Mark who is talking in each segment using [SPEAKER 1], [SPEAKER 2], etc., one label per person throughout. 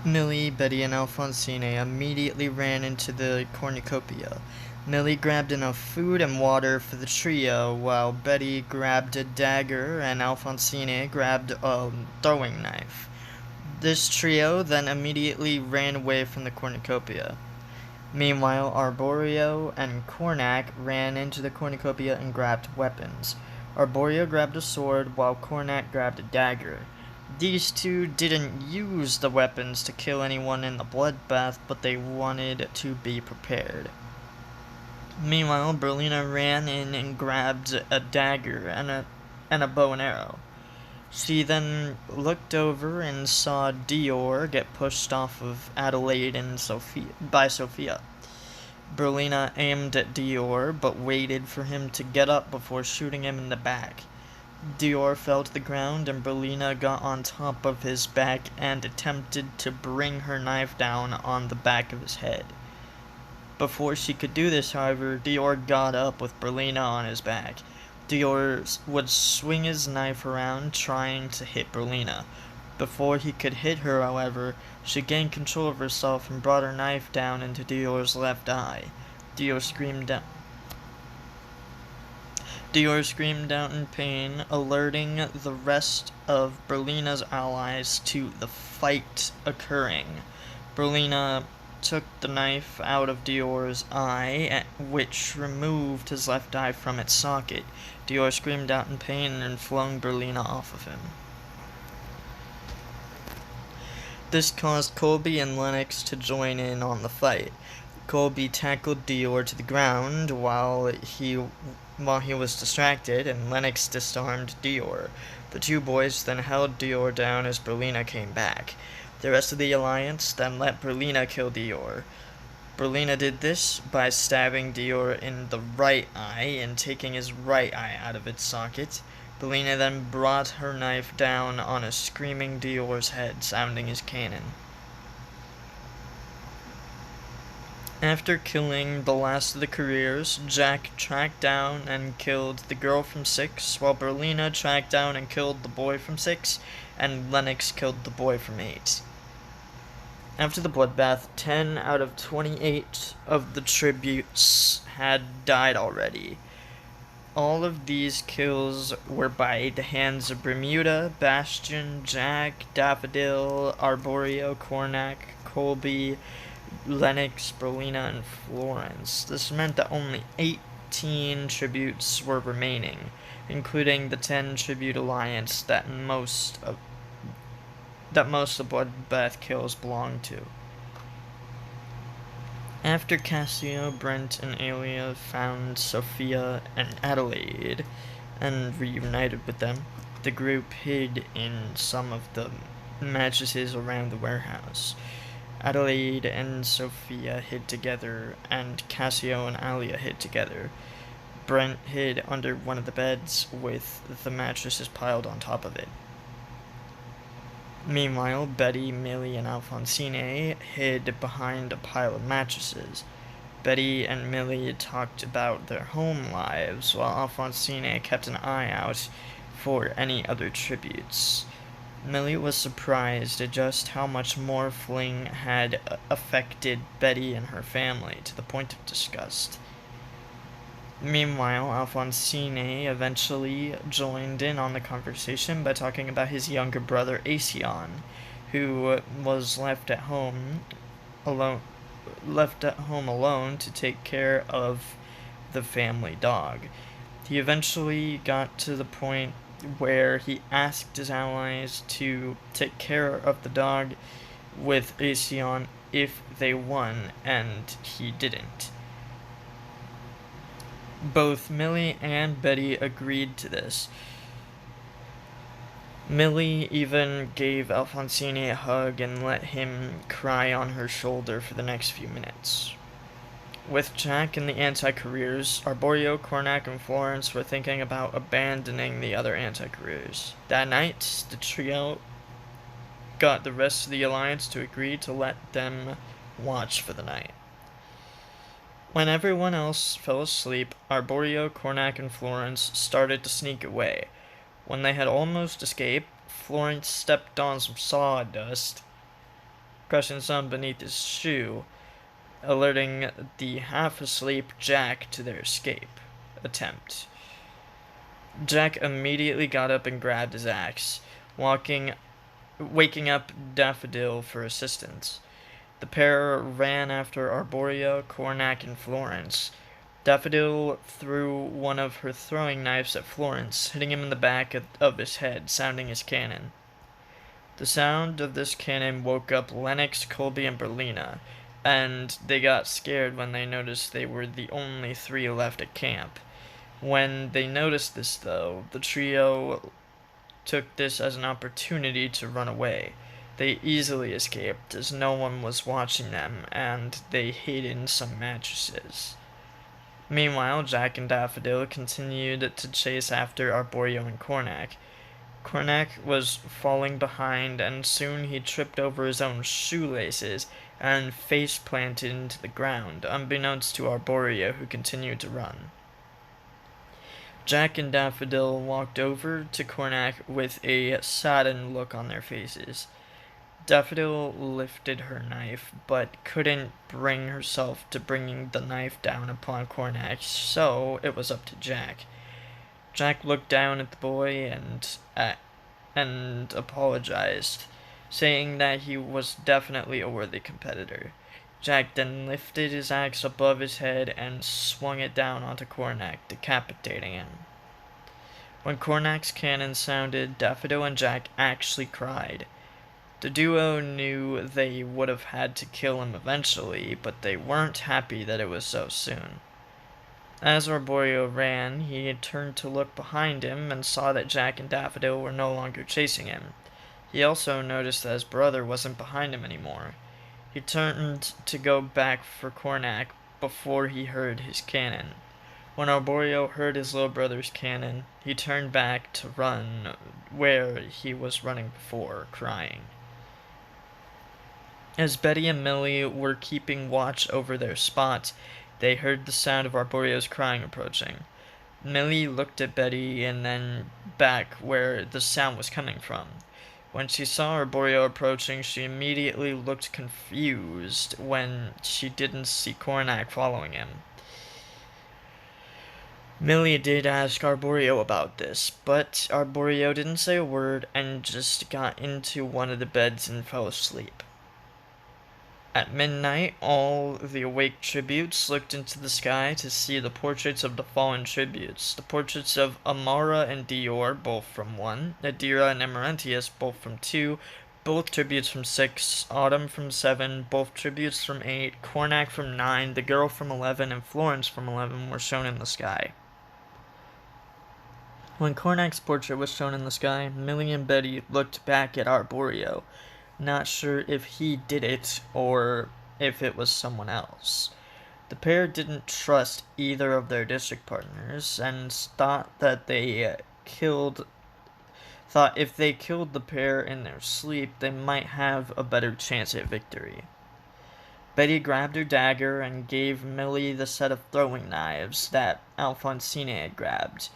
[SPEAKER 1] Millie, Betty, and Alphonsine immediately ran into the cornucopia. Millie grabbed enough food and water for the trio, while Betty grabbed a dagger and Alphonsine grabbed a throwing knife. This trio then immediately ran away from the cornucopia. Meanwhile, Arborio and Cornac ran into the cornucopia and grabbed weapons. Arborio grabbed a sword while Cornac grabbed a dagger. These two didn't use the weapons to kill anyone in the bloodbath, but they wanted to be prepared. Meanwhile, Berlina ran in and grabbed a dagger and a bow and arrow. She then looked over and saw Dior get pushed off of Adelaide and Sophia. Berlina aimed at Dior, but waited for him to get up before shooting him in the back. Dior fell to the ground, and Berlina got on top of his back and attempted to bring her knife down on the back of his head. Before she could do this, however, Dior got up with Berlina on his back. Dior would swing his knife around, trying to hit Berlina. Before he could hit her, however, she gained control of herself and brought her knife down into Dior's left eye. Dior screamed out in pain, alerting the rest of Berlina's allies to the fight occurring. Berlina took the knife out of Dior's eye, which removed his left eye from its socket. Dior screamed out in pain and flung Berlina off of him. This caused Colby and Lennox to join in on the fight. Colby tackled Dior to the ground while he was distracted, and Lennox disarmed Dior. The two boys then held Dior down as Berlina came back. The rest of the alliance then let Berlina kill Dior. Berlina did this by stabbing Dior in the right eye and taking his right eye out of its socket. Berlina then brought her knife down on a screaming Dior's head, sounding his cannon. After killing the last of the careers, Jack tracked down and killed the girl from 6, while Berlina tracked down and killed the boy from 6, and Lennox killed the boy from 8. After the bloodbath, 10 out of 28 of the tributes had died already. All of these kills were by the hands of Bermuda, Bastion, Jack, Daffodil, Arborio, Cornac, Colby, Lennox, Berlina, and Florence. This meant that only 18 tributes were remaining, including the 10 tribute alliance that most of bloodbath kills belonged to. After Cassio, Brent, and Alia found Sophia and Adelaide and reunited with them, the group hid in some of the mattresses around the warehouse. Adelaide and Sophia hid together, and Cassio and Alia hid together. Brent hid under one of the beds with the mattresses piled on top of it. Meanwhile, Betty, Millie, and Alphonsine hid behind a pile of mattresses. Betty and Millie talked about their home lives, while Alphonsine kept an eye out for any other tributes. Millie was surprised at just how much morphling had affected Betty and her family, to the point of disgust. Meanwhile, Alphonsine eventually joined in on the conversation by talking about his younger brother Asion, who was left at home alone to take care of the family dog. He eventually got to the point where he asked his allies to take care of the dog with Asion if they won, and he didn't. Both Millie and Betty agreed to this. Millie even gave Alphonsine a hug and let him cry on her shoulder for the next few minutes. With Jack and the anti-careers, Arborio, Cornac, and Florence were thinking about abandoning the other anti-careers. That night, the trio got the rest of the alliance to agree to let them watch for the night. When everyone else fell asleep, Arborio, Cornac, and Florence started to sneak away. When they had almost escaped, Florence stepped on some sawdust crushing some beneath his shoe, alerting the half-asleep Jack to their escape attempt. Jack immediately got up and grabbed his axe, waking up Daffodil for assistance. The pair ran after Arborio, Cornac, and Florence. Daffodil threw one of her throwing knives at Florence, hitting him in the back of his head, sounding his cannon. The sound of this cannon woke up Lennox, Colby, and Berlina, and they got scared when they noticed they were the only three left at camp. When they noticed this, though, the trio took this as an opportunity to run away. They easily escaped, as no one was watching them, and they hid in some mattresses. Meanwhile, Jack and Daffodil continued to chase after Arborio and Cornac. Cornac was falling behind, and soon he tripped over his own shoelaces and face-planted into the ground, unbeknownst to Arborio, who continued to run. Jack and Daffodil walked over to Cornac with a saddened look on their faces. Daffodil lifted her knife, but couldn't bring herself to bringing the knife down upon Cornac, so it was up to Jack. Jack looked down at the boy and apologized, saying that he was definitely a worthy competitor. Jack then lifted his axe above his head and swung it down onto Cornac, decapitating him. When Cornac's cannon sounded, Daffodil and Jack actually cried. The duo knew they would have had to kill him eventually, but they weren't happy that it was so soon. As Arborio ran, he turned to look behind him and saw that Jack and Daffodil were no longer chasing him. He also noticed that his brother wasn't behind him anymore. He turned to go back for Cornac before he heard his cannon. When Arborio heard his little brother's cannon, he turned back to run where he was running before, crying. As Betty and Millie were keeping watch over their spots, they heard the sound of Arborio's crying approaching. Millie looked at Betty and then back where the sound was coming from. When she saw Arborio approaching, she immediately looked confused when she didn't see Cornac following him. Millie did ask Arborio about this, but Arborio didn't say a word and just got into one of the beds and fell asleep. At midnight, all the awake tributes looked into the sky to see the portraits of the fallen tributes. The portraits of Amara and Dior, both from 1, Adira and Emerentius, both from 2, both tributes from 6, Autumn from 7, both tributes from 8, Cornac from 9, the girl from 11, and Florence from 11 were shown in the sky. When Cornac's portrait was shown in the sky, Millie and Betty looked back at Arborio, not sure if he did it or if it was someone else. The pair didn't trust either of their district partners and thought if they killed the pair in their sleep, they might have a better chance at victory. Betty grabbed her dagger and gave Millie the set of throwing knives that Alphonsine had grabbed.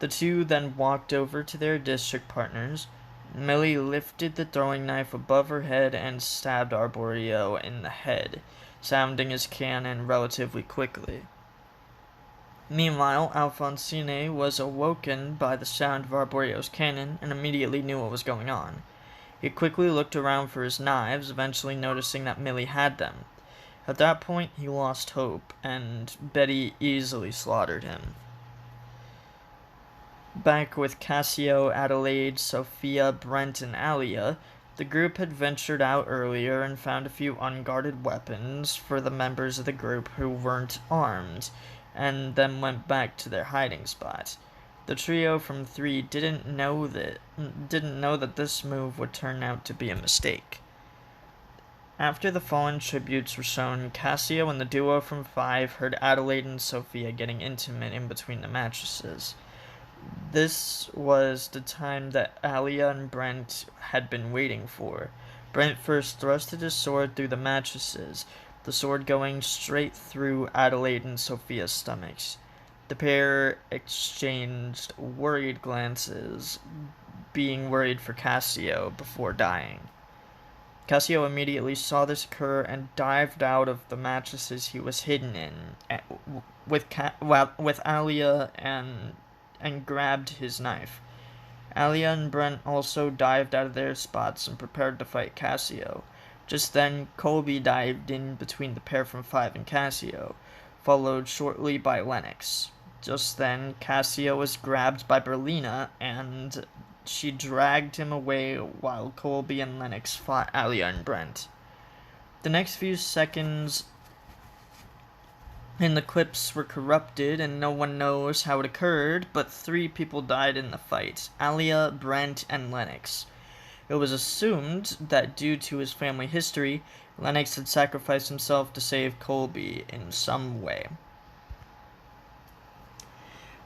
[SPEAKER 1] The two then walked over to their district partners. Millie lifted the throwing knife above her head and stabbed Arborio in the head, sounding his cannon relatively quickly. Meanwhile, Alphonsine was awoken by the sound of Arborio's cannon and immediately knew what was going on. He quickly looked around for his knives, eventually noticing that Millie had them. At that point, he lost hope, and Betty easily slaughtered him. Back with Cassio, Adelaide, Sophia, Brent, and Alia, the group had ventured out earlier and found a few unguarded weapons for the members of the group who weren't armed, and then went back to their hiding spot. The trio from 3 didn't know that this move would turn out to be a mistake. After the fallen tributes were shown, Cassio and the duo from 5 heard Adelaide and Sophia getting intimate in between the mattresses. This was the time that Alia and Brent had been waiting for. Brent first thrusted his sword through the mattresses, the sword going straight through Adelaide and Sophia's stomachs. The pair exchanged worried glances, being worried for Cassio before dying. Cassio immediately saw this occur and dived out of the mattresses he was hidden in with Alia and grabbed his knife. Alia and Brent also dived out of their spots and prepared to fight Cassio. Just then, Colby dived in between the pair from 5 and Cassio, followed shortly by Lennox. Just then, Cassio was grabbed by Berlina, and she dragged him away while Colby and Lennox fought Alia and Brent. The next few seconds in the clips were corrupted, and no one knows how it occurred, but 3 people died in the fight: Alia, Brent, and Lennox. It was assumed that due to his family history, Lennox had sacrificed himself to save Colby in some way.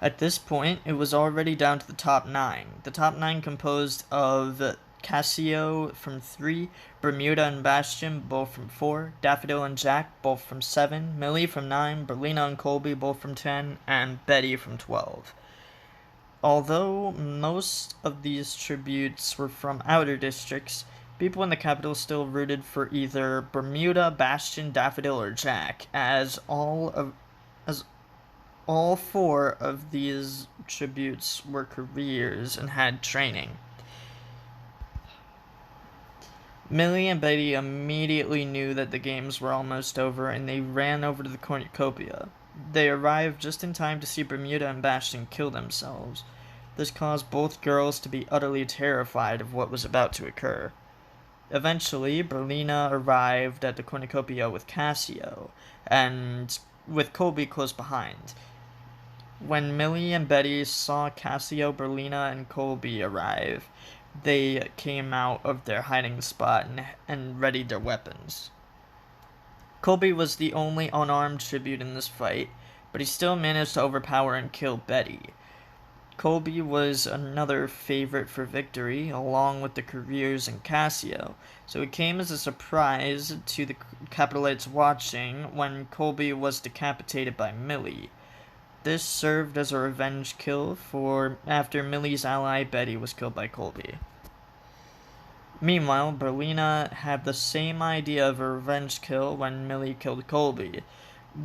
[SPEAKER 1] At this point, it was already down to the top 9. The top 9 composed of Cassio from 3, Bermuda and Bastian, both from 4, Daffodil and Jack, both from 7, Millie from 9, Berlina and Colby, both from 10, and Betty from 12. Although most of these tributes were from outer districts, people in the capital still rooted for either Bermuda, Bastian, Daffodil, or Jack, as all 4 of these tributes were careers and had training. Millie and Betty immediately knew that the games were almost over, and they ran over to the cornucopia. They arrived just in time to see Bermuda and Bastian kill themselves. This caused both girls to be utterly terrified of what was about to occur. Eventually, Berlina arrived at the cornucopia with Cassio, and with Colby close behind. When Millie and Betty saw Cassio, Berlina, and Colby arrive, they came out of their hiding spot and readied their weapons. Colby was the only unarmed tribute in this fight, but he still managed to overpower and kill Betty. Colby was another favorite for victory, along with the careers and Cassio, so it came as a surprise to the Capitolites watching when Colby was decapitated by Millie. This served as a revenge kill for after Millie's ally Betty was killed by Colby. Meanwhile, Berlina had the same idea of a revenge kill when Millie killed Colby.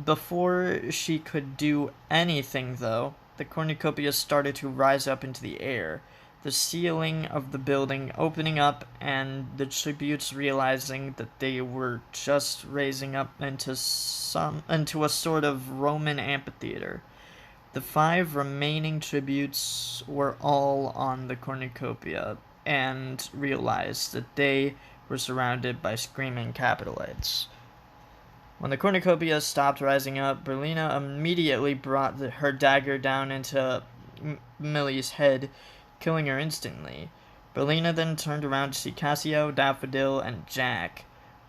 [SPEAKER 1] Before she could do anything, though, the cornucopia started to rise up into the air, the ceiling of the building opening up, and the tributes realizing that they were just raising up into a sort of Roman amphitheater. The 5 remaining tributes were all on the cornucopia and realized that they were surrounded by screaming Capitolites. When the cornucopia stopped rising up, Berlina immediately brought her dagger down into Millie's head, killing her instantly. Berlina then turned around to see Cassio, Daffodil, and Jack.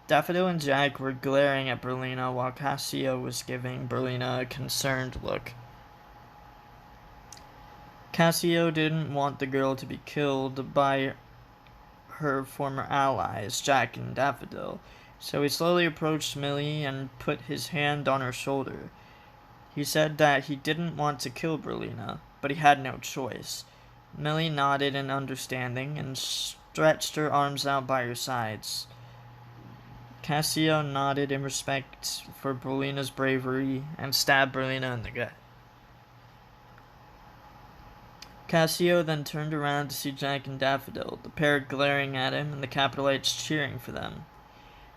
[SPEAKER 1] Daffodil and Jack were glaring at Berlina while Cassio was giving Berlina a concerned look. Cassio didn't want the girl to be killed by her former allies, Jack and Daffodil, so he slowly approached Millie and put his hand on her shoulder. He said that he didn't want to kill Berlina, but he had no choice. Millie nodded in understanding and stretched her arms out by her sides. Cassio nodded in respect for Berlina's bravery and stabbed Berlina in the gut. Cassio then turned around to see Jack and Daffodil, the pair glaring at him and the Capitolites cheering for them.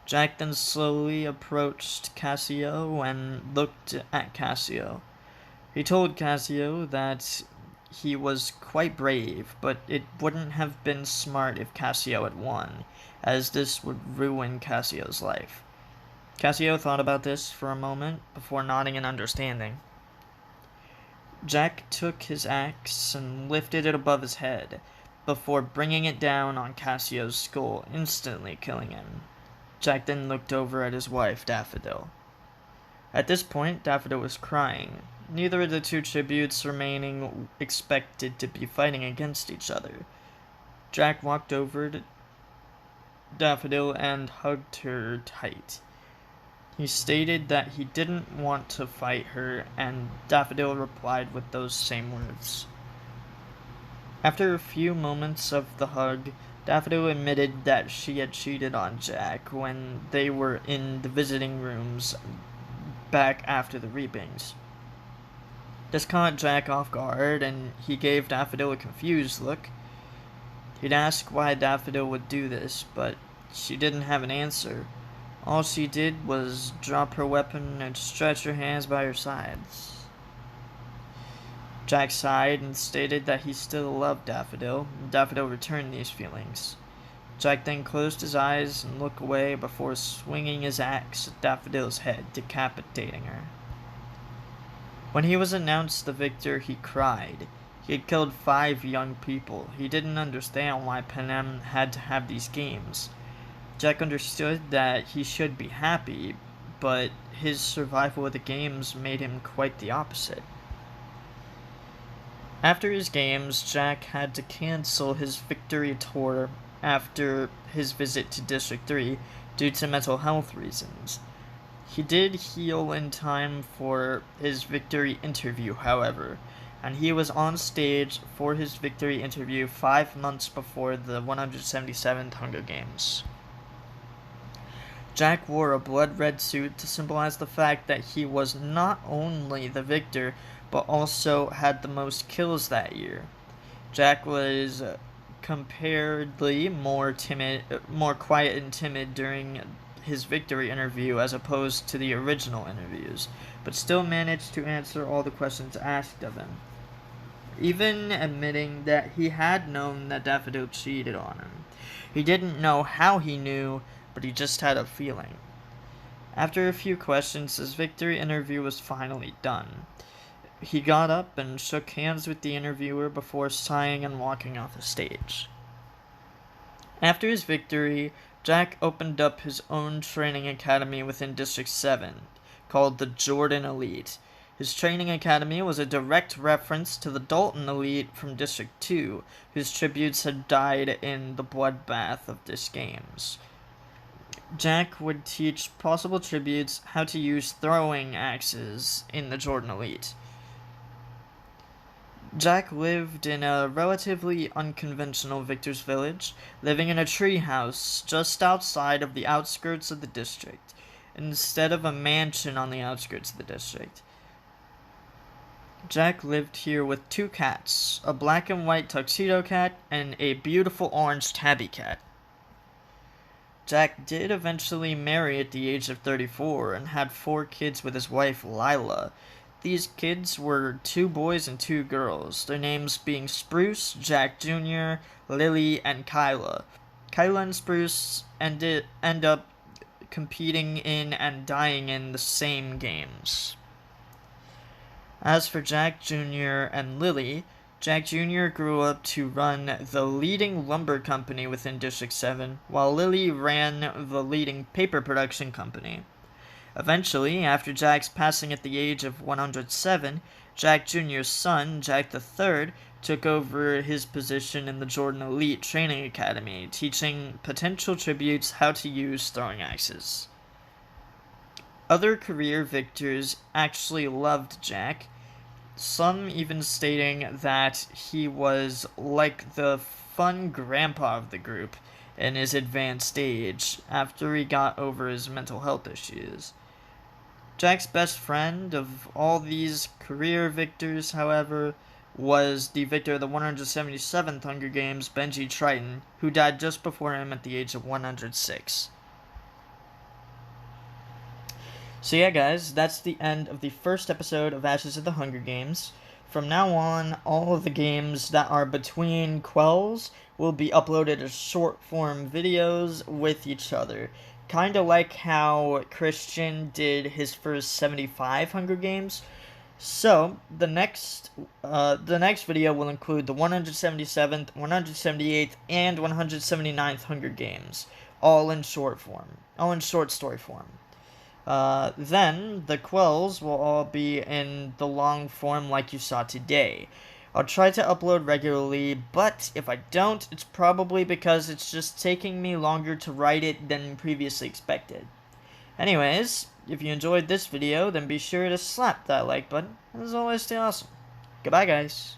[SPEAKER 1] Jack then slowly approached Cassio and looked at Cassio. He told Cassio that he was quite brave, but it wouldn't have been smart if Cassio had won, as this would ruin Cassio's life. Cassio thought about this for a moment before nodding in understanding. Jack took his axe and lifted it above his head, before bringing it down on Cassio's skull, instantly killing him. Jack then looked over at his wife, Daffodil. At this point, Daffodil was crying. Neither of the 2 tributes remaining expected to be fighting against each other. Jack walked over to Daffodil and hugged her tight. He stated that he didn't want to fight her, and Daffodil replied with those same words. After a few moments of the hug, Daffodil admitted that she had cheated on Jack when they were in the visiting rooms back after the reapings. This caught Jack off guard, and he gave Daffodil a confused look. He'd ask why Daffodil would do this, but she didn't have an answer. All she did was drop her weapon and stretch her hands by her sides. Jack sighed and stated that he still loved Daffodil, and Daffodil returned these feelings. Jack then closed his eyes and looked away before swinging his axe at Daffodil's head, decapitating her. When he was announced the victor, he cried. He had killed 5 young people. He didn't understand why Panem had to have these games. Jack understood that he should be happy, but his survival of the games made him quite the opposite. After his games, Jack had to cancel his victory tour after his visit to District 3 due to mental health reasons. He did heal in time for his victory interview, however, and he was on stage for his victory interview 5 months before the 177th Hunger Games. Jack wore a blood-red suit to symbolize the fact that he was not only the victor, but also had the most kills that year. Jack was comparatively more quiet and timid during his victory interview as opposed to the original interviews, but still managed to answer all the questions asked of him, even admitting that he had known that Daffodil cheated on him. He didn't know how he knew, but he just had a feeling. After a few questions, his victory interview was finally done. He got up and shook hands with the interviewer before sighing and walking off the stage. After his victory, Jack opened up his own training academy within District 7, called the Jordan Elite. His training academy was a direct reference to the Dalton Elite from District 2, whose tributes had died in the bloodbath of this games. Jack would teach possible tributes how to use throwing axes in the Jordan Elite. Jack lived in a relatively unconventional Victor's Village, living in a tree house just outside of the outskirts of the district, instead of a mansion on the outskirts of the district. Jack lived here with 2 cats, a black and white tuxedo cat and a beautiful orange tabby cat. Jack did eventually marry at the age of 34 and had 4 kids with his wife Lila. These kids were 2 boys and 2 girls, their names being Spruce, Jack Jr., Lily, and Kyla. Kyla and Spruce end up competing in and dying in the same games. As for Jack Jr. and Lily, Jack Jr. grew up to run the leading lumber company within District 7, while Lily ran the leading paper production company. Eventually, after Jack's passing at the age of 107, Jack Jr.'s son, Jack III, took over his position in the Jordan Elite Training Academy, teaching potential tributes how to use throwing axes. Other career victors actually loved Jack, some even stating that he was like the fun grandpa of the group in his advanced age after he got over his mental health issues. Jack's best friend of all these career victors, however, was the victor of the 177th Hunger Games, Benji Triton, who died just before him at the age of 106. So yeah, guys, that's the end of the first episode of Ashes of the Hunger Games. From now on, all of the games that are between quells will be uploaded as short-form videos with each other. Kind of like how Christian did his first 75 Hunger Games. So, the next video will include the 177th, 178th, and 179th Hunger Games, all in short story form. Then, the quells will all be in the long form like you saw today. I'll try to upload regularly, but if I don't, it's probably because it's just taking me longer to write it than previously expected. Anyways, if you enjoyed this video, then be sure to slap that like button, and as always, stay awesome. Goodbye, guys.